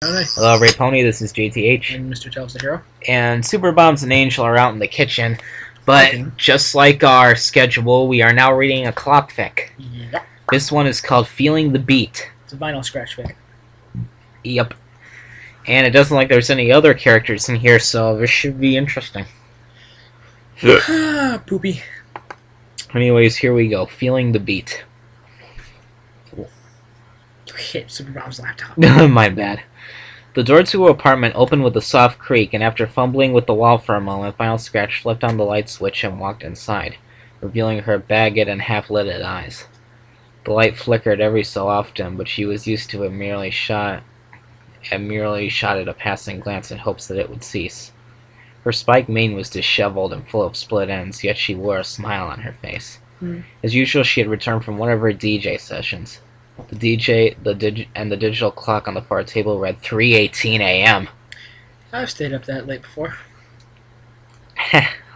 Hello, Ray Pony. This is JTH. And Mr. Tailsthehero. And Super Bombs and Angel are out in the kitchen. But Cooking. just like our schedule, we are now reading a clock fic. Yep. This one is called Feeling the Beat. It's a vinyl scratch fic. Yep. And it doesn't look like there's any other characters in here, so this should be interesting. Poopy. Anyways, here we go. Feeling the Beat. You hit Super Bomb's laptop. My bad. The door to her apartment opened with a soft creak, and after fumbling with the wall for a moment, Vinyl Scratch flipped on the light switch and walked inside, revealing her bagged and half-lidded eyes. The light flickered every so often, but she was used to it, merely shot at a passing glance in hopes that it would cease. Her spiked mane was disheveled and full of split ends, yet she wore a smile on her face. As usual, she had returned from one of her DJ sessions. The digital clock on the far table read 3:18 a.m. I've stayed up that late before.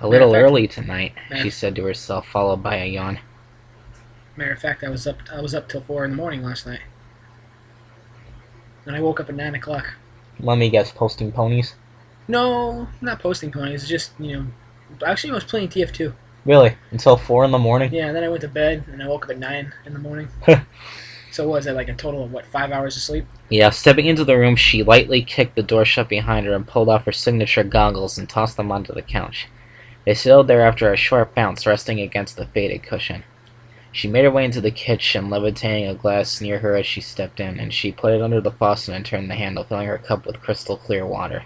A little early tonight, she said to herself, followed by a yawn. Matter of fact, I was up till 4 in the morning last night. And I woke up at 9 o'clock. Let me guess, posting ponies? No, not posting ponies. Just, actually I was playing TF2. Really? Until 4 in the morning? Yeah, and then I went to bed, and I woke up at 9 in the morning. So was that like a total of, what, 5 hours of sleep? Yeah, stepping into the room, she lightly kicked the door shut behind her and pulled off her signature goggles and tossed them onto the couch. They settled there after a short bounce, resting against the faded cushion. She made her way into the kitchen, levitating a glass near her as she stepped in, and she put it under the faucet and turned the handle, filling her cup with crystal clear water.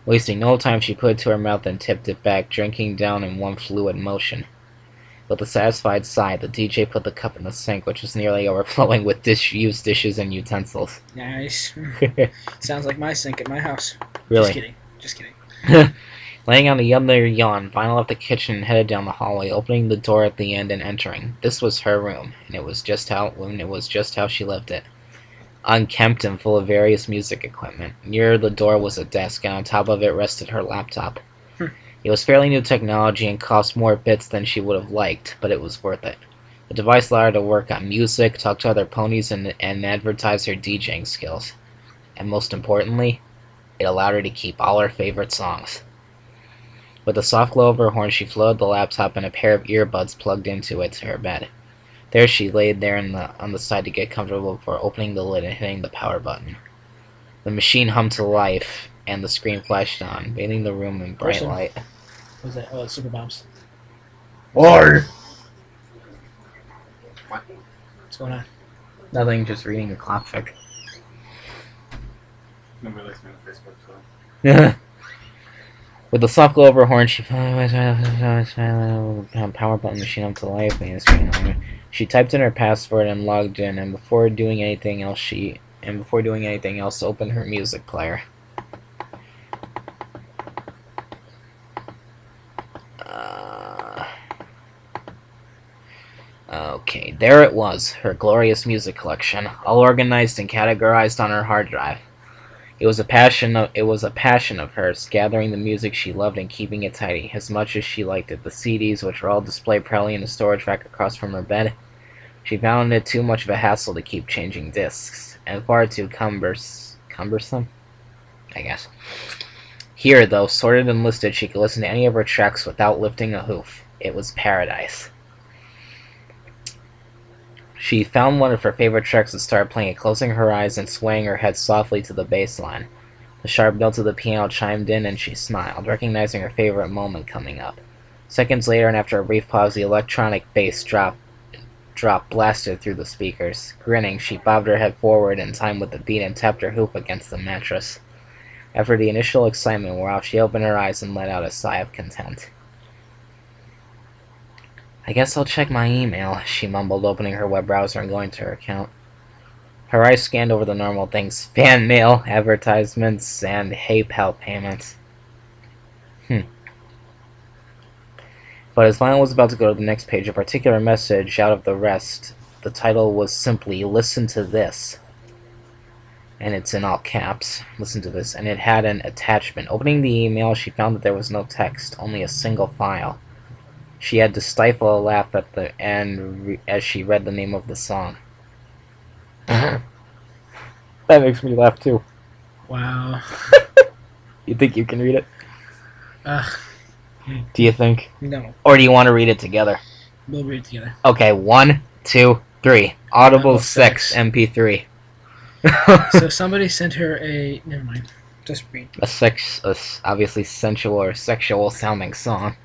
Wasting no time, she put it to her mouth and tipped it back, drinking down in one fluid motion. With a satisfied sigh, the DJ put the cup in the sink, which was nearly overflowing with used dishes and utensils. Nice. Sounds like my sink at my house. Really? Just kidding. Laying on the other yawn, Vinyl left the kitchen and headed down the hallway, opening the door at the end and entering. This was her room, and it was just how she lived it. Unkempt and full of various music equipment. Near the door was a desk, and on top of it rested her laptop. It was fairly new technology and cost more bits than she would have liked, but it was worth it. The device allowed her to work on music, talk to other ponies, and advertise her DJing skills. And most importantly, it allowed her to keep all her favorite songs. With a soft glow of her horn, she floated the laptop and a pair of earbuds plugged into it to her bed. There she laid there on the side to get comfortable before opening the lid and hitting the power button. The machine hummed to life, and the screen flashed on, bathing the room in bright light. What was that? Oh, it's Super Bombs. Or What's going on? Nothing, just reading a clock fic. Nobody likes me on Facebook, so. With the soft glow of her horn, she power button machine up to life. She typed in her password and logged in, and before doing anything else, opened her music player. Okay, there it was, her glorious music collection, all organized and categorized on her hard drive. It was a passion of hers, gathering the music she loved and keeping it tidy, as much as she liked it. The CDs, which were all displayed proudly in a storage rack across from her bed, she found it too much of a hassle to keep changing discs, and far too cumbersome, I guess. Here, though, sorted and listed, she could listen to any of her tracks without lifting a hoof. It was paradise. She found one of her favorite tracks and started playing it, closing her eyes and swaying her head softly to the bass line. The sharp notes of the piano chimed in, and she smiled, recognizing her favorite moment coming up. Seconds later, and after a brief pause, the electronic bass drop blasted through the speakers. Grinning, she bobbed her head forward in time with the beat and tapped her hoop against the mattress. After the initial excitement wore off, she opened her eyes and let out a sigh of content. I guess I'll check my email, she mumbled, opening her web browser and going to her account. Her eyes scanned over the normal things: fan mail, advertisements, and PayPal payments. But as Vinyl was about to go to the next page, a particular message out of the rest. The title was simply, "Listen to this." And it's in all caps. Listen to this. And it had an attachment. Opening the email, she found that there was no text, only a single file. She had to stifle a laugh at the end as she read the name of the song. That makes me laugh too. Wow. You think you can read it? Ugh. Do you think? No. Or do you want to read it together? We'll read it together. Okay, 1, 2, 3. Audible 6, MP3. So somebody sent her a... Never mind. Just read. A obviously sensual or sexual sounding song.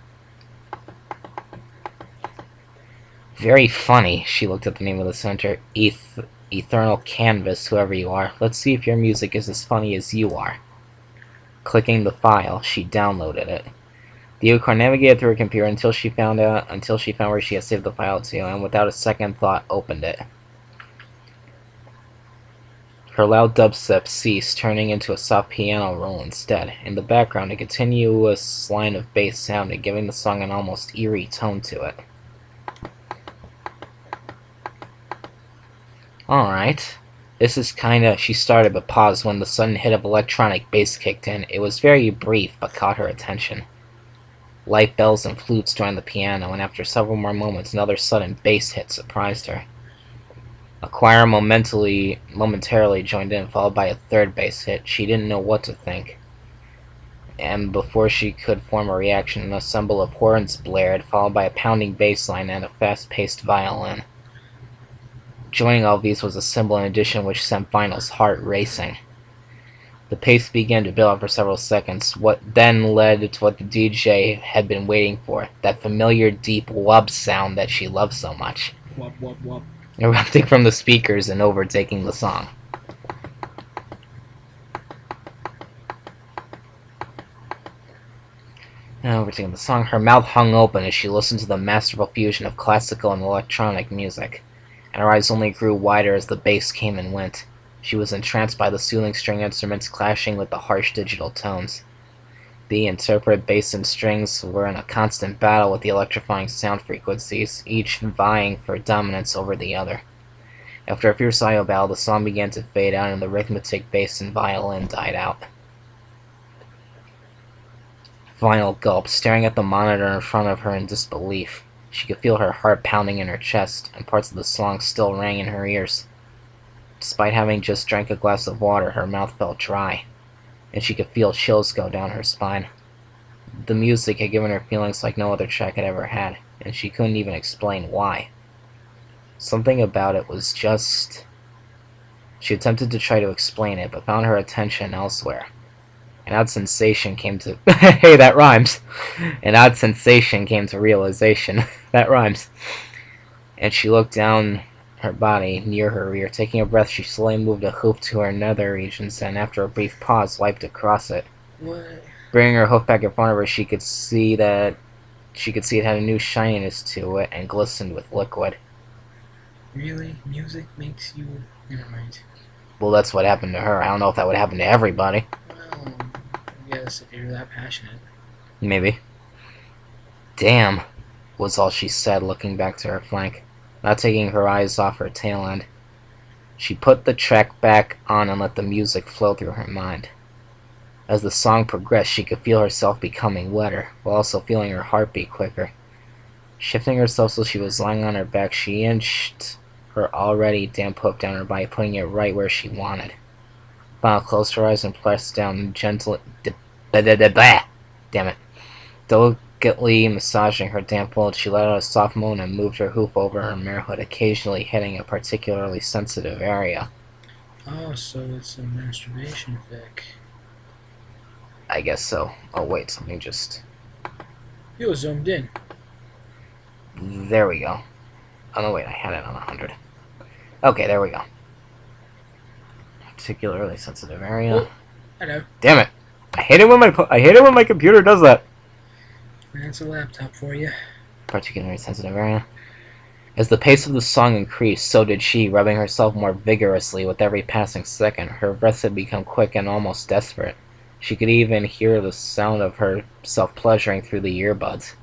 Very funny. She looked at the name of the center. Eternal Canvas, whoever you are. Let's see if your music is as funny as you are. Clicking the file, she downloaded it. The unicorn navigated through her computer until she found where she had saved the file to, and without a second thought, opened it. Her loud dubstep ceased, turning into a soft piano roll instead. In the background, a continuous line of bass sounded, giving the song an almost eerie tone to it. Alright. This is kinda... She started but paused when the sudden hit of electronic bass kicked in. It was very brief, but caught her attention. Light bells and flutes joined the piano, and after several more moments, another sudden bass hit surprised her. A choir momentarily joined in, followed by a third bass hit. She didn't know what to think. And before she could form a reaction, an ensemble of horns blared, followed by a pounding bass line and a fast-paced violin. Joining all these was a cymbal in addition which sent Vinyl's heart racing. The pace began to build up for several seconds, what then led to what the DJ had been waiting for, that familiar deep wub sound that she loved so much. Wub, wub, wub. Erupting from the speakers and overtaking the song. Overtaking the song, her mouth hung open as she listened to the masterful fusion of classical and electronic music, and her eyes only grew wider as the bass came and went. She was entranced by the soothing string instruments clashing with the harsh digital tones. The interpreted bass and strings were in a constant battle with the electrifying sound frequencies, each vying for dominance over the other. After a fierce audio battle, the song began to fade out and the rhythmic bass and violin died out. Vinyl gulped, staring at the monitor in front of her in disbelief. She could feel her heart pounding in her chest, and parts of the song still rang in her ears. Despite having just drank a glass of water, her mouth felt dry, and she could feel chills go down her spine. The music had given her feelings like no other track had ever had, and she couldn't even explain why. Something about it was just... She attempted to try to explain it, but found her attention elsewhere. An odd sensation came to... Hey, that rhymes! An odd sensation came to realization. That rhymes. And she looked down her body near her rear. Taking a breath, she slowly moved a hoof to her nether regions, and after a brief pause, wiped across it. What? Bringing her hoof back in front of her, she could see it had a new shininess to it and glistened with liquid. Really? Music makes you... Never mind. Well, that's what happened to her. I don't know if that would happen to everybody. Well, I guess if you're that passionate. Maybe. Damn, was all she said, looking back to her flank, not taking her eyes off her tail end. She put the track back on and let the music flow through her mind. As the song progressed, she could feel herself becoming wetter, while also feeling her heart beat quicker. Shifting herself so she was lying on her back, she inched her already damp hoof down her body, putting it right where she wanted. Final closed her eyes and pressed down gently... Damn it. Delicately massaging her damp bulge, she let out a soft moan and moved her hoof over her mare hood, occasionally hitting a particularly sensitive area. Oh, so it's a masturbation fic. I guess so. Oh wait, something just... You zoomed in. There we go. Oh no, wait, I had it on 100. Okay, there we go. Particularly sensitive area. Oh, hello. Damn it! I hate it when my computer does that. That's a laptop for you. Particularly sensitive area. As the pace of the song increased, so did she, rubbing herself more vigorously with every passing second. Her breaths had become quick and almost desperate. She could even hear the sound of herself pleasuring through the earbuds.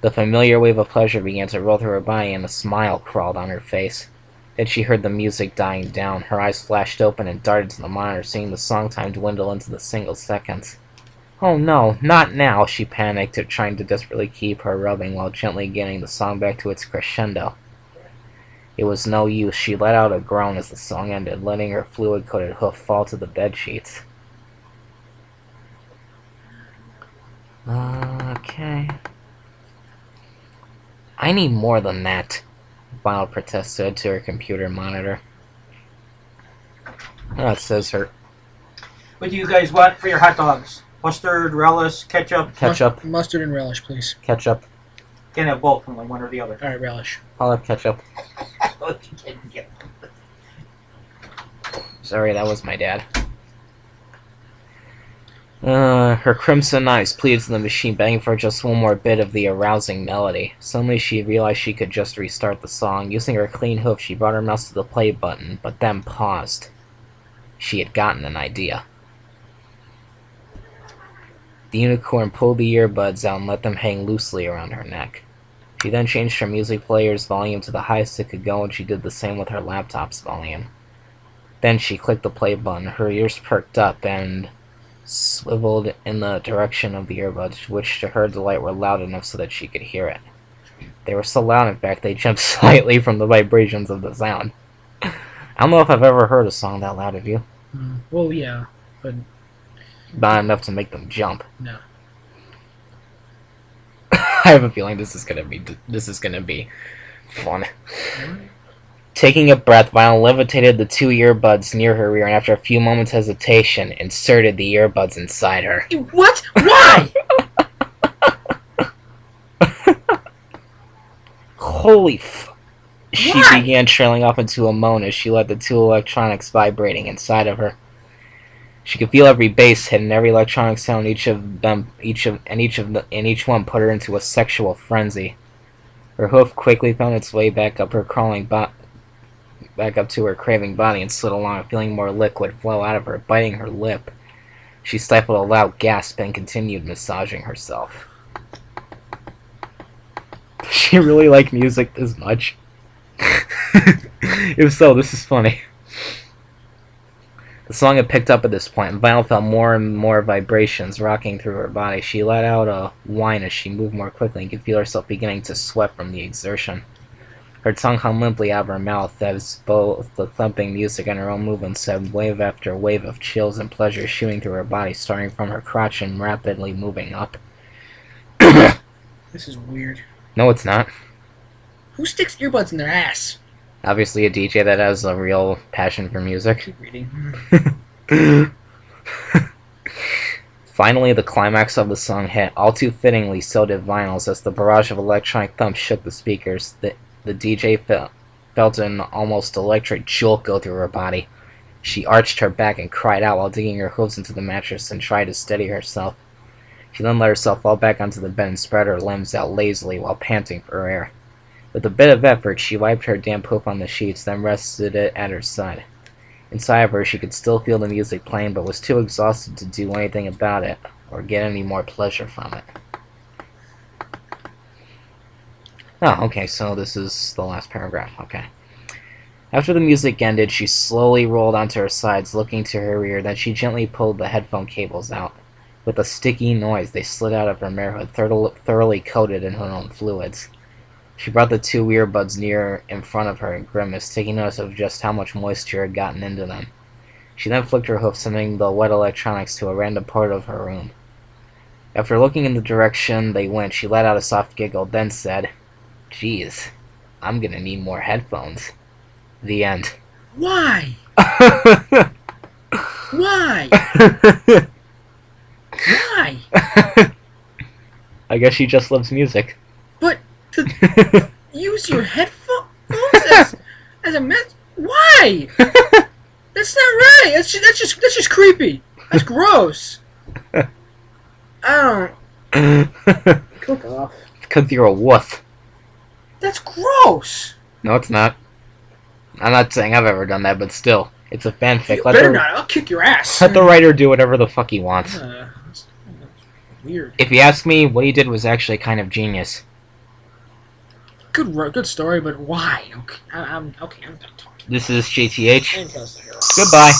The familiar wave of pleasure began to roll through her body, and a smile crawled on her face. Then she heard the music dying down. Her eyes flashed open and darted to the monitor, seeing the song time dwindle into the single seconds. Oh no, not now, she panicked, trying to desperately keep her rubbing while gently getting the song back to its crescendo. It was no use. She let out a groan as the song ended, letting her fluid-coated hoof fall to the bedsheets. Okay. I need more than that, Vinyl protested to her computer monitor. Oh, it says her. What do you guys want for your hot dogs? Mustard, relish, ketchup? Ketchup. Mustard and relish, please. Ketchup. Can't have both from one or the other. All right, relish. I'll have ketchup. Sorry, that was my dad. Her crimson eyes pleaded to the machine, begging for just one more bit of the arousing melody. Suddenly she realized she could just restart the song. Using her clean hoof, she brought her mouse to the play button, but then paused. She had gotten an idea. The unicorn pulled the earbuds out and let them hang loosely around her neck. She then changed her music player's volume to the highest it could go, and she did the same with her laptop's volume. Then she clicked the play button. Her ears perked up and swiveled in the direction of the earbuds, which to her delight were loud enough so that she could hear it. They were so loud, in fact, they jumped slightly from the vibrations of the sound. I don't know if I've ever heard a song that loud of you. Well, yeah, but Not enough to make them jump. no. I have a feeling this is gonna be fun. Taking a breath, Vinyl levitated the two earbuds near her ear, and after a few moments' hesitation, inserted the earbuds inside her. What? Why? Holy f... She Why? began trailing off into a moan as she let the two electronics vibrating inside of her. She could feel every bass hit and every electronic sound each one put her into a sexual frenzy. Her hoof quickly found its way back up to her craving body and slid along, feeling more liquid flow out of her, biting her lip. She stifled a loud gasp and continued massaging herself. Does she really like music this much? If so, this is funny. The song had picked up at this point, and Vinyl felt more and more vibrations rocking through her body. She let out a whine as she moved more quickly and could feel herself beginning to sweat from the exertion. Her tongue hung limply out of her mouth as both the thumping music and her own movements sent wave after wave of chills and pleasure shooting through her body, starting from her crotch and rapidly moving up. This is weird. No, it's not. Who sticks earbuds in their ass? Obviously a DJ that has a real passion for music. Keep reading. Finally, the climax of the song hit. All too fittingly, so did Vinyl's, as the barrage of electronic thumps shook the speakers. The DJ felt an almost electric jolt go through her body. She arched her back and cried out while digging her hooves into the mattress and tried to steady herself. She then let herself fall back onto the bed and spread her limbs out lazily while panting for air. With a bit of effort, she wiped her damp hoof on the sheets, then rested it at her side. Inside of her, she could still feel the music playing, but was too exhausted to do anything about it, or get any more pleasure from it. Oh, okay, so this is the last paragraph, okay. After the music ended, she slowly rolled onto her sides, looking to her rear, then she gently pulled the headphone cables out. With a sticky noise, they slid out of her mirrorhood, thoroughly coated in her own fluids. She brought the two earbuds near in front of her and grimaced, taking notice of just how much moisture had gotten into them. She then flicked her hoof, sending the wet electronics to a random part of her room. After looking in the direction they went, she let out a soft giggle, then said, "Geez, I'm gonna need more headphones." The end. Why? Why? Why? I guess she just loves music. But to use your headphones as a mess? Why? That's not right. That's just creepy. That's gross. I don't. Click off. Because you're a wuss. That's gross. No, it's not. I'm not saying I've ever done that, but still, it's a fanfic. You better not. I'll kick your ass. Let the writer do whatever the fuck he wants. That's weird. If you ask me, what he did was actually kind of genius. Good story, but why? Okay, I'm done talking. This is JTH. And Tailsthehero. Goodbye.